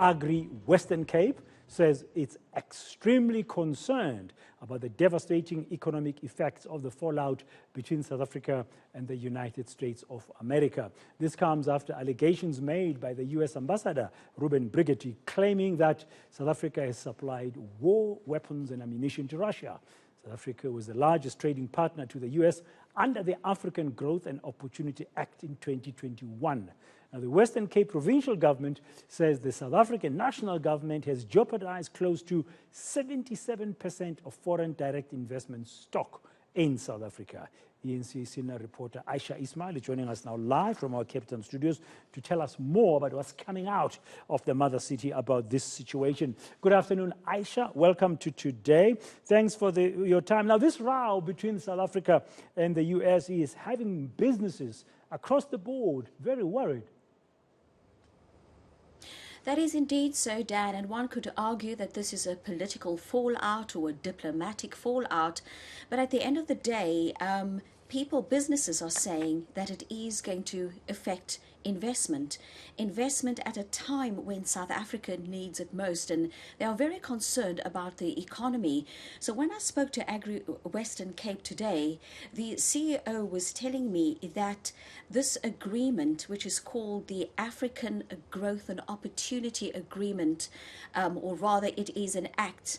Agri Western Cape says it's extremely concerned about the devastating economic effects of the fallout between South Africa and the United States of America. This comes after allegations made by the US Ambassador, Reuben Brigety, claiming that South Africa has supplied war weapons and ammunition to Russia. South Africa was the largest trading partner to the US under the African Growth and Opportunity Act in 2021. Now, the Western Cape provincial government says the South African national government has jeopardized close to 77% of foreign direct investment stock in South Africa. eNCA senior reporter Aisha Ismail is joining us now live from our Cape Town studios to tell us more about what's coming out of the mother city about this situation. Good afternoon, Aisha. Welcome to today. Thanks for your time. Now, this row between South Africa and the US is having businesses across the board very worried. That is indeed so, Dan, and one could argue that this is a political fallout or a diplomatic fallout. But at the end of the day, businesses are saying that it is going to affect investment at a time when South Africa needs it most, and they are very concerned about the economy. So when I spoke to Agri Western Cape today, the CEO was telling me that this agreement, which is called the African Growth and Opportunity Agreement, or rather it is an act.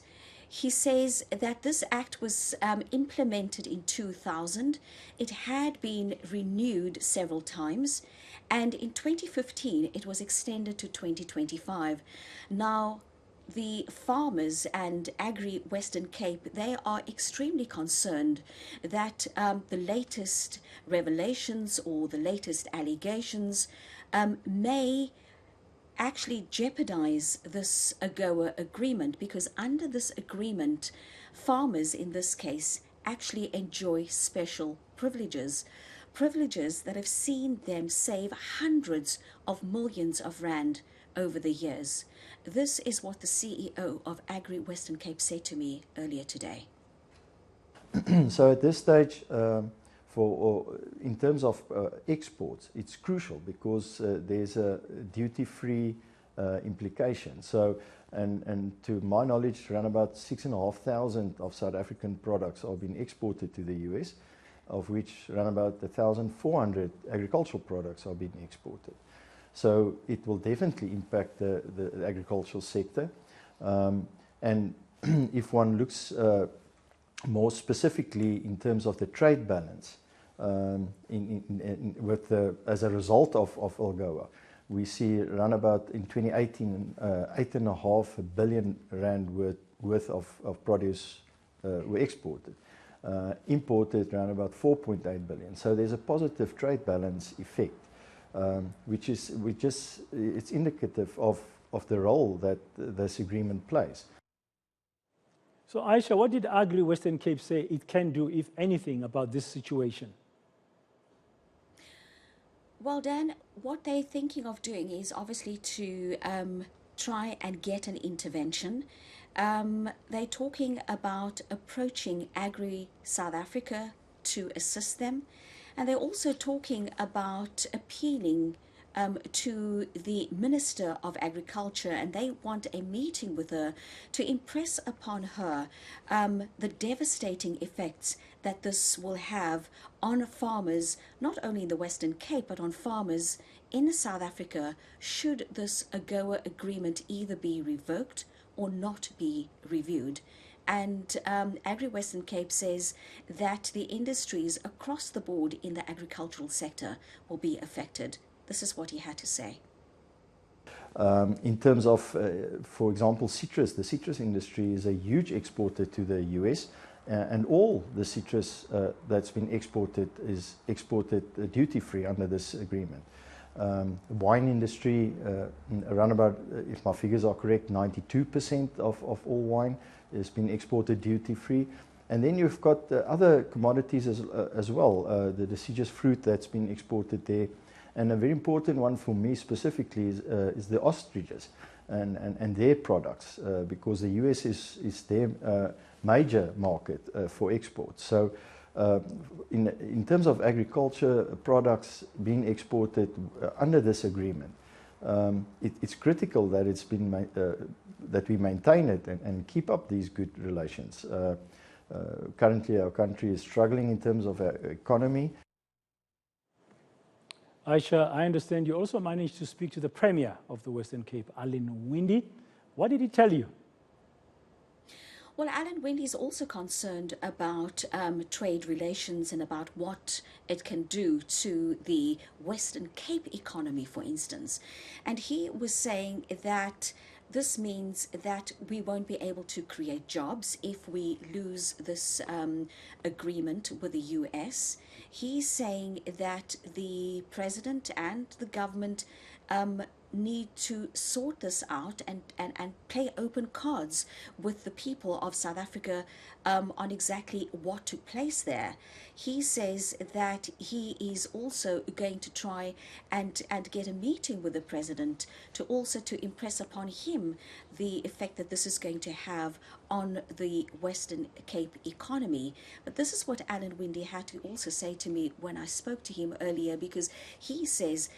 He says that this act was implemented in 2000. It had been renewed several times, and in 2015 it was extended to 2025. Now, the farmers and Agri Western Cape, they are extremely concerned that the latest revelations or the latest allegations may actually jeopardize this AGOA agreement, because under this agreement, farmers in this case actually enjoy special privileges that have seen them save hundreds of millions of rand over the years. This is what the CEO of Agri Western Cape said to me earlier today. So at this stage, in terms of exports, it's crucial because there's a duty-free implication. So, and to my knowledge, around about 6,500 of South African products are being exported to the US, of which around about 1,400 agricultural products are being exported. So it will definitely impact the agricultural sector. And if one looks more specifically in terms of the trade balance, as a result of AGOA, we see around about in 2018 8.5 billion rand worth of produce were exported. Imported around about 4.8 billion. So there's a positive trade balance effect, which is it's indicative of the role that this agreement plays. So Aisha, what did Agri Western Cape say it can do, if anything, about this situation? Well, Dan, what they're thinking of doing is obviously to try and get an intervention. They're talking about approaching Agri South Africa to assist them. And they're also talking about appealing to the Minister of Agriculture, and they want a meeting with her to impress upon her the devastating effects that this will have on farmers, not only in the Western Cape, but on farmers in South Africa, should this AGOA agreement either be revoked or not be reviewed. And Agri Western Cape says that the industries across the board in the agricultural sector will be affected. This is what he had to say. In terms of, for example, citrus, the citrus industry is a huge exporter to the US, and all the citrus that's been exported is exported duty-free under this agreement. Wine industry, around about, if my figures are correct, 92% of all wine has been exported duty-free. And then you've got other commodities as well, the deciduous fruit that's been exported there. And a very important one for me specifically is the ostriches and their products, because the US is their major market for export. So in terms of agriculture products being exported under this agreement, it's critical that it's been that we maintain it and keep up these good relations. Currently, our country is struggling in terms of our economy. Aisha, I understand you also managed to speak to the Premier of the Western Cape, Alan Winde. What did he tell you? Well, Alan Winde is also concerned about trade relations and about what it can do to the Western Cape economy, for instance. And he was saying that this means that we won't be able to create jobs if we lose this agreement with the US. He's saying that the president and the government need to sort this out and play open cards with the people of South Africa on exactly what took place there. He says that he is also going to try and get a meeting with the president to also to impress upon him the effect that this is going to have on the Western Cape economy. But this is what Alan Winde had to also say to me when I spoke to him earlier, because he says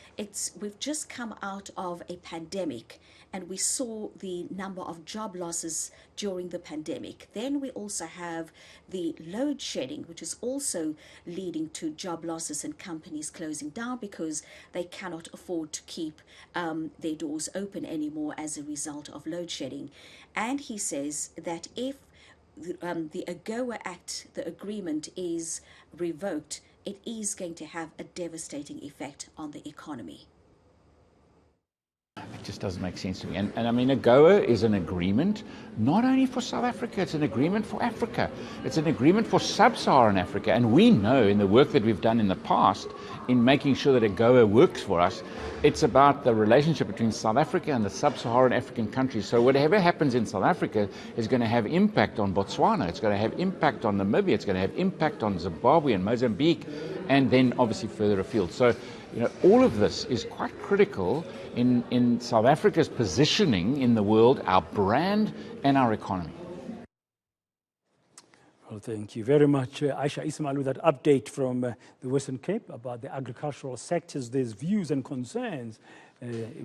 we've just come out of a pandemic and we saw the number of job losses during the pandemic. Then we also have the load shedding, which is also leading to job losses and companies closing down because they cannot afford to keep their doors open anymore as a result of load shedding. And he says that if the AGOA Act, the agreement, is revoked, it is going to have a devastating effect on the economy. It just doesn't make sense to me. And I mean, AGOA is an agreement not only for South Africa, it's an agreement for Africa. It's an agreement for sub-Saharan Africa. And we know in the work that we've done in the past in making sure that AGOA works for us, it's about the relationship between South Africa and the sub-Saharan African countries. So whatever happens in South Africa is going to have impact on Botswana, it's going to have impact on Namibia, it's going to have impact on Zimbabwe and Mozambique, and then obviously further afield. So, you know, all of this is quite critical in South Africa's positioning in the world, our brand and our economy. Well, thank you very much, Aisha Ismail, with that update from the Western Cape about the agricultural sectors. There's views and concerns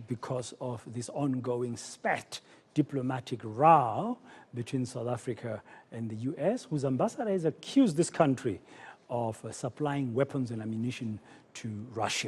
because of this ongoing spat diplomatic row between South Africa and the US, whose ambassador has accused this country of supplying weapons and ammunition to Russia.